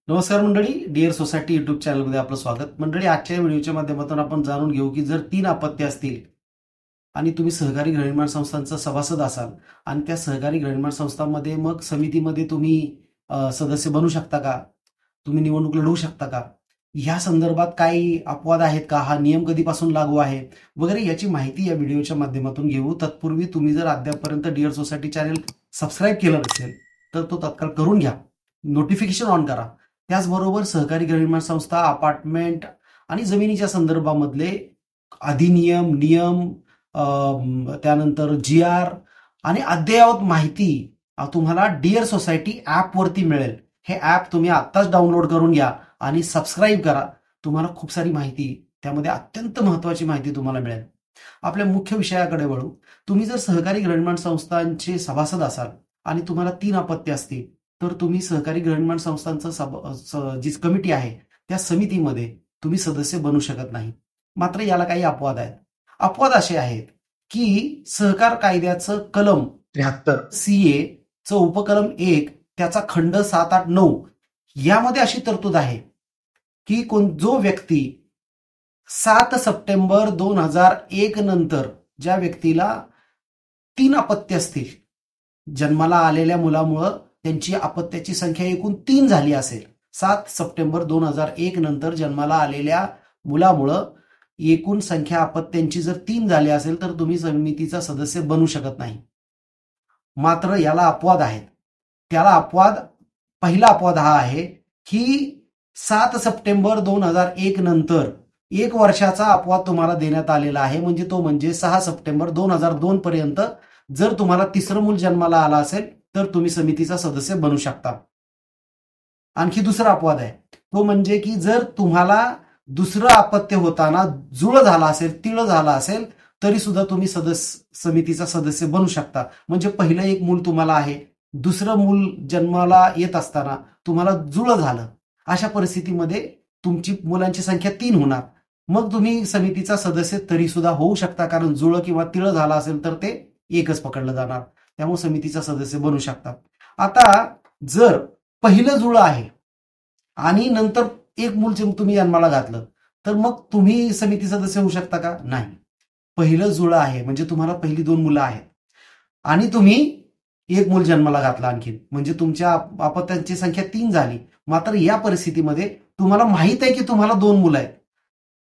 नमस्कार मंडळी, dear society YouTube चॅनलमध्ये आपलं स्वागत. मंडळी, आजच्या व्हिडिओच्या माध्यमातून आपण जाणून घेऊ की जर 3 अपत्य असतील आणि तुम्ही सहकारी गृहनिर्माण संस्थांचा सभासद असाल आणि त्या सहकारी गृहनिर्माण संस्थांमध्ये मग समितीमध्ये तुम्ही सदस्य बनू शकता का? तुम्ही निवडणूक लढवू शकता का? ह्या संदर्भात काही अपवाद आहेत का? हा नियम कधीपासून लागू आहे वगैरे याची माहिती या व्हिडिओच्या माध्यमातून घेऊ. तत्पूर्वी तुम्ही जर अद्यापपर्यंत डिअर सोसायटी चॅनल सबस्क्राईब केलं नसेल तर तो तत्काळ करून घ्या. नोटिफिकेशन ऑन करा. त्याचबरोबर सहकारी गृहनिर्माण संस्था, अपार्टमेंट आणि जमिनीच्या संदर्भामधले अधिनियम, नियम, त्यानंतर GR आणि अद्ययावत माहिती तुम्हाला डिअर सोसायटी ॲपवरती मिळेल. हे ॲप तुम्ही आत्ताच डाउनलोड करून घ्या आणि सबस्क्राईब करा. तुम्हाला खूप सारी माहिती, त्यामध्ये अत्यंत महत्त्वाची माहिती तुम्हाला मिळेल. आपल्या मुख्य विषयाकडे वळू. तुम्ही जर सहकारी गृहनिर्माण संस्थांचे सभासद असाल आणि तुम्हाला 3 अपत्य असतील तर तुम्ही सहकारी गृहनिर्माण संस्थांचं जी कमिटी आहे त्या समितीमध्ये तुम्ही सदस्य बनू शकत नाही. मात्र याला काही अपवाद आहेत. अपवाद असे आहेत की सहकार कायद्याचं कलम 73 CA चं उपकलम 1 त्याचा खंड 7, 8, 9 यामध्ये अशी तरतूद आहे की जो व्यक्ती 7 सप्टेंबर 2001 नंतर ज्या व्यक्तीला 3 अपत्य असतील, जन्माला आलेल्या मुलामुळं त्यांची अपत्याची संख्या एकूण 3 झाली असेल, 7 सप्टेंबर 2001 नंतर जन्माला आलेल्या मुलामुळं एकूण संख्या अपत्यांची जर 3 झाली असेल तर तुम्ही समितीचा सदस्य बनू शकत नाही. मात्र याला अपवाद आहेत. त्याला पहिला अपवाद हा आहे की 7 सप्टेंबर 2001 नंतर 1 वर्षाचा अपवाद तुम्हाला देण्यात आलेला आहे. म्हणजे 6 सप्टेंबर 2002 पर्यंत जर तुम्हाला तिसरं मूल जन्माला आलं असेल तर तुम्ही समितीचा सदस्य बनू शकता. आणखी दुसरा अपवाद आहे तो म्हणजे की जर तुम्हाला दुसरं अपत्य होताना जुळं झाला असेल, तिळं झाला असेल तरी सुद्धा तुम्ही समितीचा सदस्य बनू शकता. म्हणजे पहिलं एक मूल तुम्हाला आहे, दुसरं मूल जन्माला येत असताना तुम्हाला जुळं झालं, अशा परिस्थितीमध्ये तुमची मुलांची संख्या 3 होणार. मग तुम्ही समितीचा सदस्य तरी सुद्धा होऊ शकता, कारण जुळं किंवा तिळं झालं असेल तर ते एकच पकडलं जाणार. त्यामुळे समितीचा सदस्य बनू शकतात. आता जर पहिलं जुळं आहे आणि नंतर एक मूल तुम्ही जन्माला घातलं तर मग तुम्ही समिती सदस्य होऊ शकता का? नाही. पहिलं जुळं आहे म्हणजे तुम्हाला पहिली 2 मुलं आहेत आणि तुम्ही एक मूल जन्माला घातला आणखी, म्हणजे तुमच्या अपत्यांची संख्या 3 झाली. मात्र या परिस्थितीमध्ये तुम्हाला माहित आहे की तुम्हाला 2 मुलं आहेत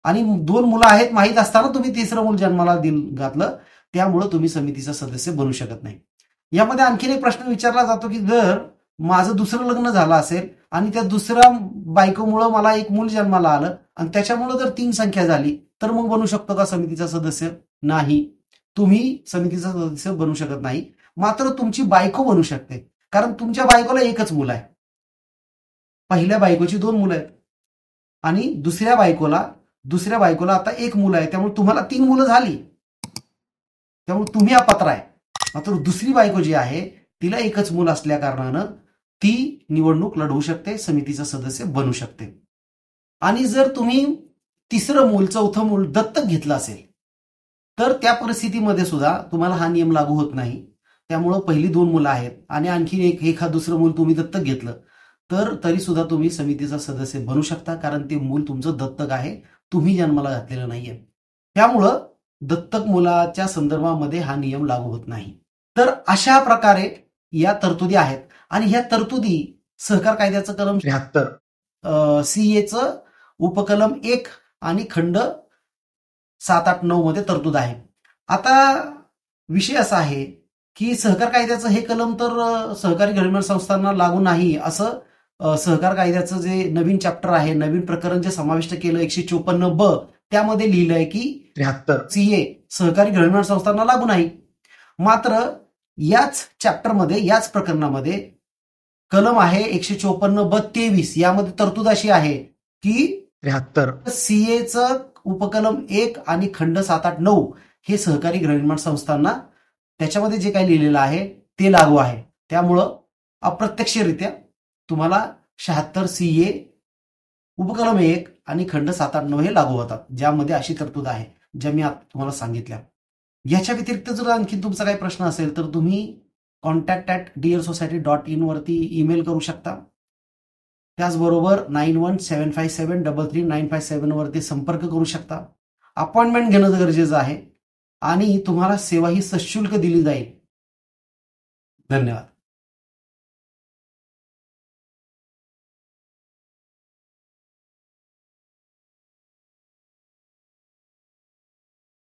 आणि 2 मुलं आहेत माहीत असताना तुम्ही तिसरं मूल जन्माला घातलं, त्यामुळं तुम्ही समितीचा सदस्य बनू शकत नाही. यामध्ये आणखीन एक प्रश्न विचारला जातो की जर माझं दुसरं लग्न झालं असेल आणि त्या दुसऱ्या बायकोमुळं मला एक मूल जन्माला आलं आणि त्याच्यामुळं जर 3 संख्या झाली तर मग बनू शकतो का समितीचा सदस्य? नाही. तुम्ही समितीचा सदस्य बनू शकत नाही. मात्र तुमची बायको बनू शकते, कारण तुमच्या बायकोला एकच मुलं आहे. पहिल्या बायकोची 2 मुलं आहेत आणि दुसऱ्या बायकोला आता एक मुलं आहे, त्यामुळे तुम्हाला 3 मुलं झाली, त्यामुळे तुम्ही अपात्र आहे. मात्र दुसरी बायको जी आहे तिला एकच मूल असल्या कारणानं ती निवडणूक लढवू शकते, समितीचा सदस्य बनू शकते. आणि जर तुम्ही तिसरं मूल, चौथं मूल दत्तक घेतलं असेल तर त्या परिस्थितीमध्ये सुद्धा तुम्हाला हा नियम लागू होत नाही. त्यामुळं पहिली 2 मुलं आहेत आणि आणखी एखाद दुसरं मूल तुम्ही दत्तक घेतलं तर तरी सुद्धा तुम्ही समितीचा सदस्य बनू शकता, कारण ते मूल तुमचं दत्तक आहे, तुम्ही जन्माला घातलेलं नाहीये. त्यामुळं दत्तक मुलाच्या संदर्भामध्ये हा नियम लागू होत नाही. तर अशा प्रकारे या तरतुदी आहेत आणि ह्या तरतुदी सहकार कायद्याचं कलम 73 CA उपकलम 1 आणि खंड 7, 8, 9 मध्ये तरतूद आहे. आता विषय असा आहे की सहकार कायद्याचं हे कलम तर सहकारी गृहनिर्माण संस्थांना लागू नाही असं सहकार कायद्याचं जे नवीन चॅप्टर आहे, नवीन प्रकरण जे समाविष्ट केलं 154B त्यामध्ये लिहिलंय की 73 CA सहकारी गृहनिर्माण संस्थांना लागू नाही. मात्र याच चॅप्टरमध्ये, याच प्रकरणामध्ये कलम आहे 154B 23, यामध्ये तरतूद अशी आहे की 73 CA उपकलम 1 आणि खंड 7, 8, 9 हे सहकारी गृहनिर्माण संस्थांना त्याच्यामध्ये जे काही लिहिलेलं आहे ते लागू आहे. त्यामुळं अप्रत्यक्षरित्या तुम्हाला 76 CA उपकलम 1 आणि खंड 7, 8, 9 हे लागू होतात, ज्यामध्ये अशी तरतूद आहे ज्या मी आता तुम्हाला सांगितल्या. याच्या व्यतिरिक्त जर आणखी तुमचा काही प्रश्न असेल तर तुम्ही contact@dearsociety.in वरती ईमेल करू शकता. त्याचबरोबर 9175733957 वरती संपर्क करू शकता. अपॉइंटमेंट घेणं गरजेचं आहे आणि तुम्हाला सेवा ही सशुल्क दिली जाईल. धन्यवाद.